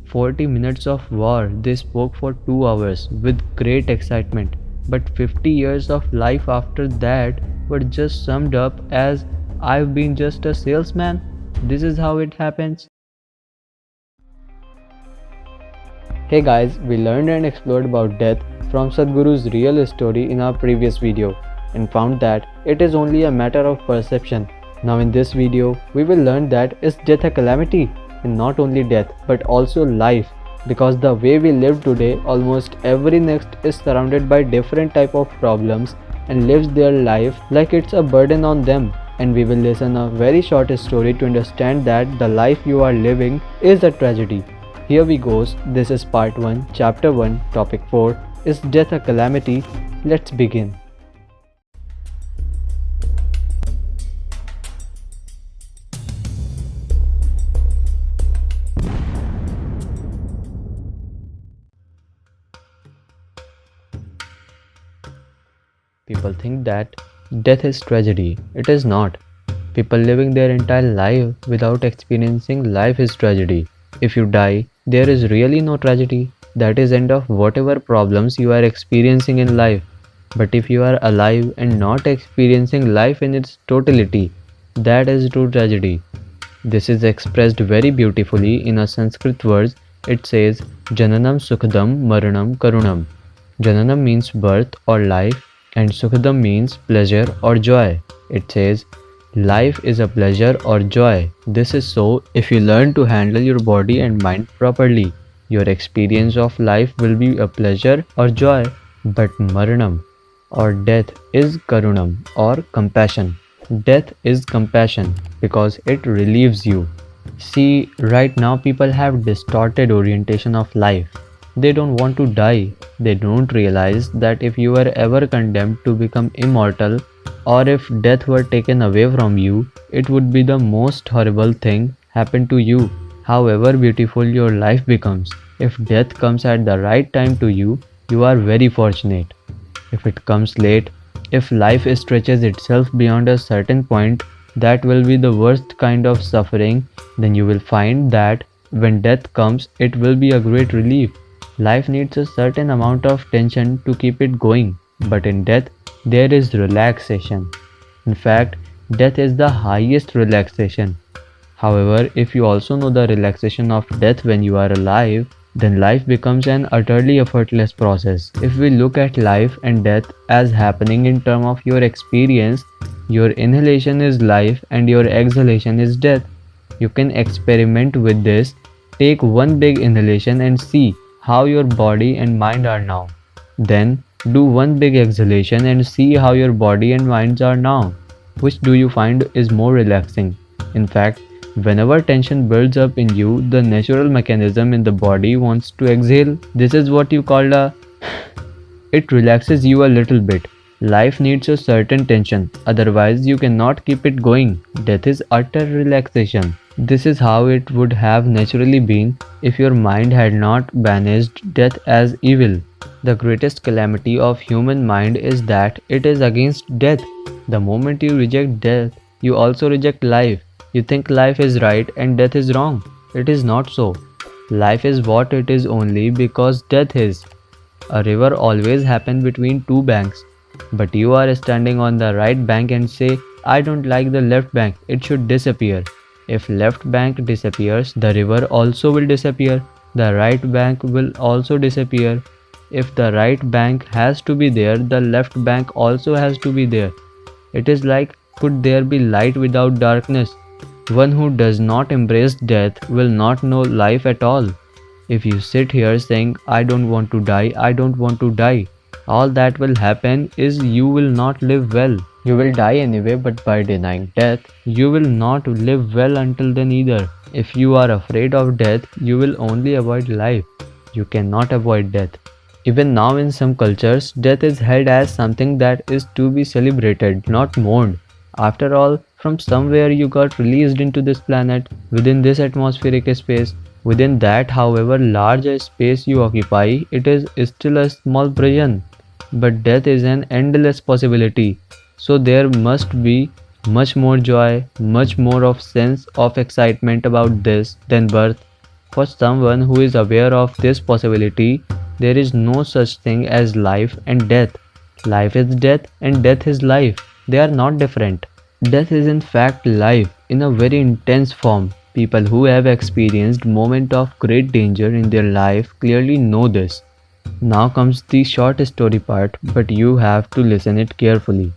40 minutes of war, they spoke for 2 hours with great excitement, but 50 years of life after that were just summed up as I've been just a salesman. This is how it happens. Hey guys, we learned and explored about death from Sadhguru's real story in our previous video and found that it is only a matter of perception. Now in this video, we will learn that is death a calamity? And not only death but also life, because the way we live today, almost every next is surrounded by different type of problems and lives their life like it's a burden on them. And we will listen a very short story to understand that the life you are living is a tragedy. Here we goes. This is part 1, chapter 1, topic 4. Is death a calamity? Let's begin. People think that death is tragedy. It is not. People living their entire life without experiencing life is tragedy. If you die, there is really no tragedy. That is end of whatever problems you are experiencing in life. But if you are alive and not experiencing life in its totality, that is true tragedy. This is expressed very beautifully in a Sanskrit verse. It says, Jananam Sukhadam Maranam Karunam. Jananam means birth or life and Sukhadam means pleasure or joy. It says, life is a pleasure or joy. This is so if you learn to handle your body and mind properly. Your experience of life will be a pleasure or joy. But Maranam or death is Karunam or compassion. Death is compassion because it relieves you. See, right now people have distorted orientation of life. They don't want to die. They don't realize that if you were ever condemned to become immortal, or if death were taken away from you, it would be the most horrible thing happen to you. However beautiful your life becomes, if death comes at the right time to you, you are very fortunate. If it comes late, if life stretches itself beyond a certain point, that will be the worst kind of suffering. Then you will find that when death comes, it will be a great relief. Life needs a certain amount of tension to keep it going, but in death, there is relaxation. In fact, death is the highest relaxation. However, if you also know the relaxation of death when you are alive, then life becomes an utterly effortless process. If we look at life and death as happening in terms of your experience, your inhalation is life and your exhalation is death. You can experiment with this. Take one big inhalation and see how your body and mind are now. Then do one big exhalation and see how your body and minds are now. Which do you find is more relaxing? In fact, whenever tension builds up in you, the natural mechanism in the body wants to exhale. This is what you call it relaxes you a little bit. Life needs a certain tension, otherwise you cannot keep it going. Death is utter relaxation. This is how it would have naturally been if your mind had not banished death as evil. The greatest calamity of human mind is that it is against death. The moment you reject death, you also reject life. You think life is right and death is wrong. It is not so. Life is what it is only because death is. A river always happens between two banks. But you are standing on the right bank and say, I don't like the left bank, it should disappear. If left bank disappears, the river also will disappear. The right bank will also disappear. If the right bank has to be there, the left bank also has to be there. It is like, could there be light without darkness? One who does not embrace death will not know life at all. If you sit here saying, I don't want to die, I don't want to die, all that will happen is you will not live well. You will die anyway, but by denying death, you will not live well until then either. If you are afraid of death, you will only avoid life. You cannot avoid death. Even now in some cultures, death is held as something that is to be celebrated, not mourned. After all, from somewhere you got released into this planet, within this atmospheric space. Within that, however large a space you occupy, it is still a small prison. But death is an endless possibility. So there must be much more joy, much more of sense of excitement about this than birth. For someone who is aware of this possibility, there is no such thing as life and death. Life is death and death is life. They are not different. Death is in fact life in a very intense form. People who have experienced moment of great danger in their life clearly know this. Now comes the short story part, but you have to listen it carefully.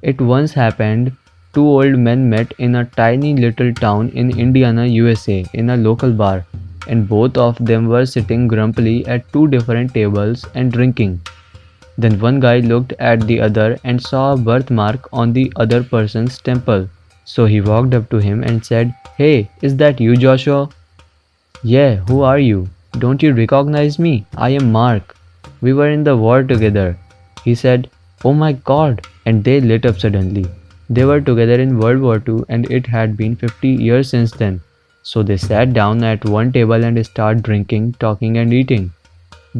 It once happened, two old men met in a tiny little town in Indiana, USA in a local bar, and both of them were sitting grumpily at two different tables and drinking. Then one guy looked at the other and saw a birthmark on the other person's temple. So he walked up to him and said, "Hey, is that you, Joshua?" "Yeah, who are you? Don't you recognize me? I am Mark. We were in the war together." He said, "Oh my god," and they lit up suddenly. They were together in World War II and it had been 50 years since then. So they sat down at one table and started drinking, talking and eating.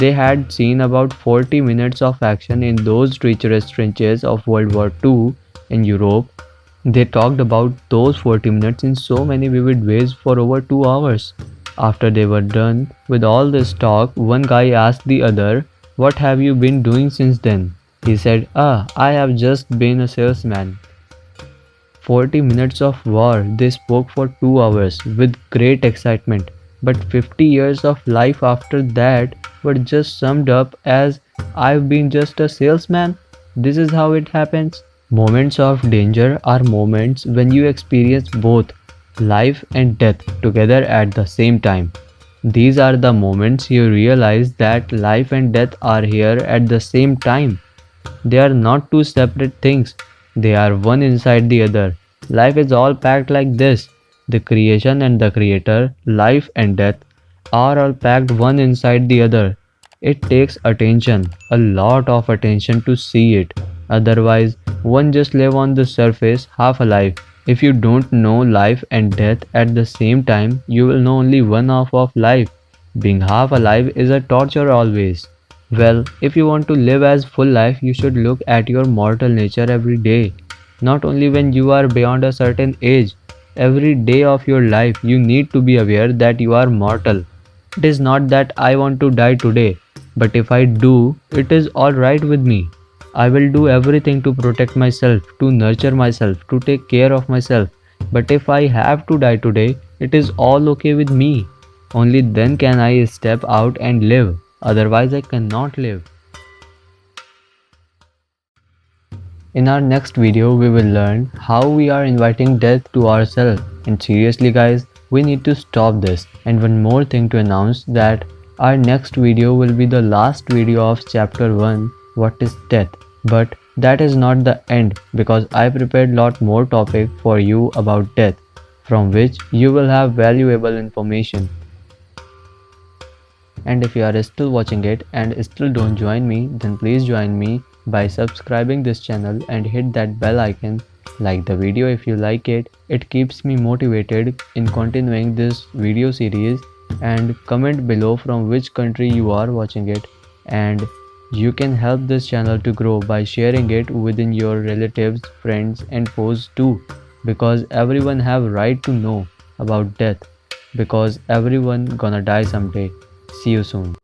They had seen about 40 minutes of action in those treacherous trenches of World War II in Europe. They talked about those 40 minutes in so many vivid ways for over 2 hours. After they were done with all this talk, one guy asked the other, "What have you been doing since then?" He said, "I have just been a salesman." 40 minutes of war, they spoke for 2 hours with great excitement, but 50 years of life after that were just summed up as, "I've been just a salesman." This is how it happens. Moments of danger are moments when you experience both life and death together at the same time. These are the moments you realize that life and death are here at the same time. They are not two separate things, they are one inside the other. Life is all packed like this. The creation and the creator, life and death, are all packed one inside the other. It takes attention, a lot of attention to see it. Otherwise, one just live on the surface half alive. If you don't know life and death at the same time, you will know only one half of life. Being half alive is a torture always. Well, if you want to live as full life, you should look at your mortal nature every day. Not only when you are beyond a certain age. Every day of your life, you need to be aware that you are mortal. It is not that I want to die today, but if I do, it is alright with me. I will do everything to protect myself, to nurture myself, to take care of myself. But if I have to die today, it is all okay with me. Only then can I step out and live. Otherwise, I cannot live. In our next video, we will learn how we are inviting death to ourselves. And seriously guys, we need to stop this. And one more thing to announce, that our next video will be the last video of chapter 1, What is Death? But that is not the end, because I prepared lot more topic for you about death, from which you will have valuable information. And if you are still watching it and still don't join me, then please join me by subscribing this channel and hit that bell icon. Like the video if you like it. It keeps me motivated in continuing this video series, and comment below from which country you are watching it. And you can help this channel to grow by sharing it within your relatives, friends and foes too, because everyone have right to know about death, because everyone gonna die someday. See you soon.